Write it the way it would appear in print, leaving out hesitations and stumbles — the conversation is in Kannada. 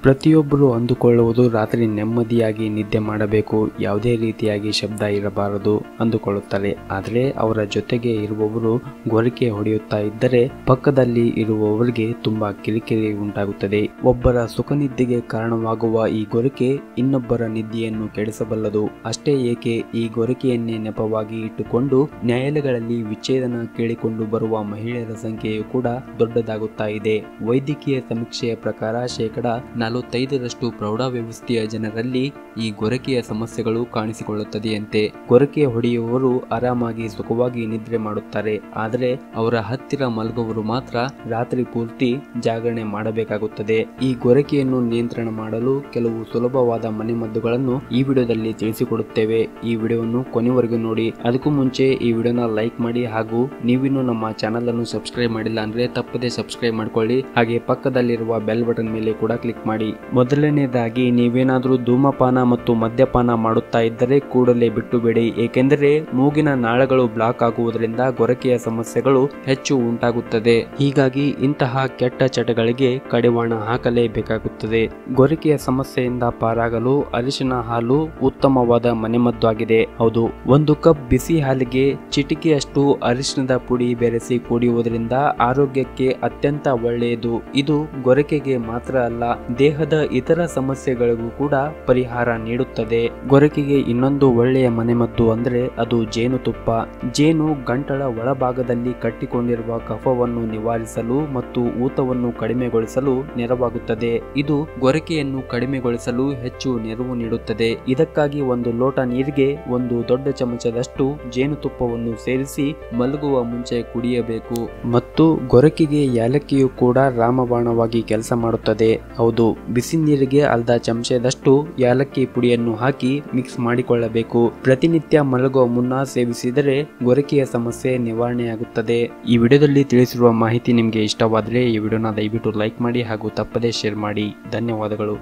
ಪ್ರತಿಯೊಬ್ಬರು ಅಂದುಕೊಳ್ಳುವುದು ರಾತ್ರಿ ನೆಮ್ಮದಿಯಾಗಿ ನಿದ್ದೆ ಮಾಡಬೇಕು, ಯಾವುದೇ ರೀತಿಯಾಗಿ ಶಬ್ದ ಇರಬಾರದು ಅಂದುಕೊಳ್ಳುತ್ತಾರೆ. ಆದರೆ ಅವರ ಜೊತೆಗೆ ಇರುವವರು ಗೊರಕೆ ಹೊಡೆಯುತ್ತಾ ಇದ್ದರೆ ಪಕ್ಕದಲ್ಲಿ ಇರುವವರಿಗೆ ತುಂಬಾ ಕಿರಿಕಿರಿ ಉಂಟಾಗುತ್ತದೆ. ಒಬ್ಬರ ಸುಖನಿದ್ದೆಗೆ ಕಾರಣವಾಗುವ ಈ ಗೊರಕೆ ಇನ್ನೊಬ್ಬರ ನಿದ್ದೆಯನ್ನು ಕೆಡಿಸಬಲ್ಲದು. ಅಷ್ಟೇ ಏಕೆ, ಈ ಗೊರಕೆಯನ್ನೇ ನೆಪವಾಗಿ ಇಟ್ಟುಕೊಂಡು ನ್ಯಾಯಾಲಯಗಳಲ್ಲಿ ವಿಚ್ಛೇದನ ಕೇಳಿಕೊಂಡು ಬರುವ ಮಹಿಳೆಯರ ಸಂಖ್ಯೆಯು ಕೂಡ ದೊಡ್ಡದಾಗುತ್ತಾ ಇದೆ. ವೈದ್ಯಕೀಯ ಸಮೀಕ್ಷೆಯ ಪ್ರಕಾರ 45% ಪ್ರೌಢಾವ್ಯವಸ್ಥೆಯ ಜನರಲ್ಲಿ ಈ ಗೊರಕೆಯ ಸಮಸ್ಯೆಗಳು ಕಾಣಿಸಿಕೊಳ್ಳುತ್ತದೆಯಂತೆ. ಗೊರಕೆ ಹೊಡೆಯುವವರು ಆರಾಮಾಗಿ ಸುಖವಾಗಿ ನಿದ್ರೆ ಮಾಡುತ್ತಾರೆ, ಆದರೆ ಅವರ ಹತ್ತಿರ ಮಲಗುವವರು ಮಾತ್ರ ರಾತ್ರಿ ಪೂರ್ತಿ ಜಾಗರಣೆ ಮಾಡಬೇಕಾಗುತ್ತದೆ. ಈ ಗೊರಕೆಯನ್ನು ನಿಯಂತ್ರಣ ಮಾಡಲು ಕೆಲವು ಸುಲಭವಾದ ಮನೆಮದ್ದುಗಳನ್ನು ಈ ವಿಡಿಯೋದಲ್ಲಿ ತಿಳಿಸಿಕೊಡುತ್ತೇವೆ. ಈ ವಿಡಿಯೋವನ್ನು ಕೊನೆವರೆಗೂ ನೋಡಿ. ಅದಕ್ಕೂ ಮುಂಚೆ ಈ ವಿಡಿಯೋನ ಲೈಕ್ ಮಾಡಿ, ಹಾಗೂ ನೀವಿನ್ನೂ ನಮ್ಮ ಚಾನಲ್ ಅನ್ನು ಸಬ್ಸ್ಕ್ರೈಬ್ ಮಾಡಿಲ್ಲ ಅಂದ್ರೆ ತಪ್ಪದೆ ಸಬ್ಸ್ಕ್ರೈಬ್ ಮಾಡ್ಕೊಳ್ಳಿ. ಹಾಗೆ ಪಕ್ಕದಲ್ಲಿರುವ ಬೆಲ್ ಬಟನ್ ಮೇಲೆ ಕೂಡ ಕ್ಲಿಕ್ ಮಾಡಿ. ಮೊದಲನೇದಾಗಿ, ನೀವೇನಾದ್ರೂ ಧೂಮಪಾನ ಮತ್ತು ಮದ್ಯಪಾನ ಮಾಡುತ್ತಾ ಇದ್ದರೆ ಕೂಡಲೇ ಬಿಟ್ಟು ಬಿಡಿ. ಏಕೆಂದರೆ ಮೂಗಿನ ನಾಳಗಳು ಬ್ಲಾಕ್ ಆಗುವುದರಿಂದ ಗೊರಕೆಯ ಸಮಸ್ಯೆಗಳು ಹೆಚ್ಚು ಉಂಟಾಗುತ್ತದೆ. ಹೀಗಾಗಿ ಇಂತಹ ಕೆಟ್ಟ ಚಟಗಳಿಗೆ ಕಡಿವಾಣ ಹಾಕಲೇಬೇಕಾಗುತ್ತದೆ. ಗೊರಕೆಯ ಸಮಸ್ಯೆಯಿಂದ ಪಾರಾಗಲು ಅರಿಶಿನ ಹಾಲು ಉತ್ತಮವಾದ ಮನೆಮದ್ದು ಆಗಿದೆ. ಹೌದು, 1 ಕಪ್ ಬಿಸಿ ಹಾಲಿಗೆ ಚಿಟಿಕೆಯಷ್ಟು ಅರಿಶಿನದ ಪುಡಿ ಬೆರೆಸಿ ಕುಡಿಯುವುದರಿಂದ ಆರೋಗ್ಯಕ್ಕೆ ಅತ್ಯಂತ ಒಳ್ಳೆಯದು. ಇದು ಗೊರಕೆಗೆ ಮಾತ್ರ ಅಲ್ಲ, ದೇಹದ ಇತರ ಸಮಸ್ಯೆಗಳಿಗೂ ಕೂಡ ಪರಿಹಾರ ನೀಡುತ್ತದೆ. ಗೊರಕೆಗೆ ಇನ್ನೊಂದು ಒಳ್ಳೆಯ ಮನೆಮದ್ದು ಅಂದ್ರೆ ಅದು ಜೇನುತುಪ್ಪ. ಜೇನು ಗಂಟಲ ಒಳಭಾಗದಲ್ಲಿ ಕಟ್ಟಿಕೊಂಡಿರುವ ಕಫವನ್ನು ನಿವಾರಿಸಲು ಮತ್ತು ಊತವನ್ನು ಕಡಿಮೆಗೊಳಿಸಲು ನೆರವಾಗುತ್ತದೆ. ಇದು ಗೊರಕೆಯನ್ನು ಕಡಿಮೆಗೊಳಿಸಲು ಹೆಚ್ಚು ನೆರವು ನೀಡುತ್ತದೆ. ಇದಕ್ಕಾಗಿ 1 ಲೋಟ ನೀರಿಗೆ 1 ದೊಡ್ಡ ಚಮಚದಷ್ಟು ಜೇನುತುಪ್ಪವನ್ನು ಸೇರಿಸಿ ಮಲಗುವ ಮುಂಚೆ ಕುಡಿಯಬೇಕು. ಮತ್ತು ಗೊರಕೆಗೆ ಯಾಲಕ್ಕಿಯು ಕೂಡ ರಾಮಬಾಣವಾಗಿ ಕೆಲಸ ಮಾಡುತ್ತದೆ. ಹೌದು, ಬಿಸಿ ನೀರಿಗೆ ಅರ್ಧ ಚಮಚದಷ್ಟು ಯಾಲಕ್ಕಿ ಪುಡಿಯನ್ನು ಹಾಕಿ ಮಿಕ್ಸ್ ಮಾಡಿಕೊಳ್ಳಬೇಕು. ಪ್ರತಿನಿತ್ಯ ಮಲಗುವ ಮುನ್ನ ಸೇವಿಸಿದರೆ ಗೊರಕೆಯ ಸಮಸ್ಯೆ ನಿವಾರಣೆಯಾಗುತ್ತದೆ. ಈ ವಿಡಿಯೋದಲ್ಲಿ ತಿಳಿಸಿರುವ ಮಾಹಿತಿ ನಿಮಗೆ ಇಷ್ಟವಾದರೆ ಈ ವಿಡಿಯೋನ ದಯವಿಟ್ಟು ಲೈಕ್ ಮಾಡಿ ಹಾಗೂ ತಪ್ಪದೇ ಶೇರ್ ಮಾಡಿ. ಧನ್ಯವಾದಗಳು.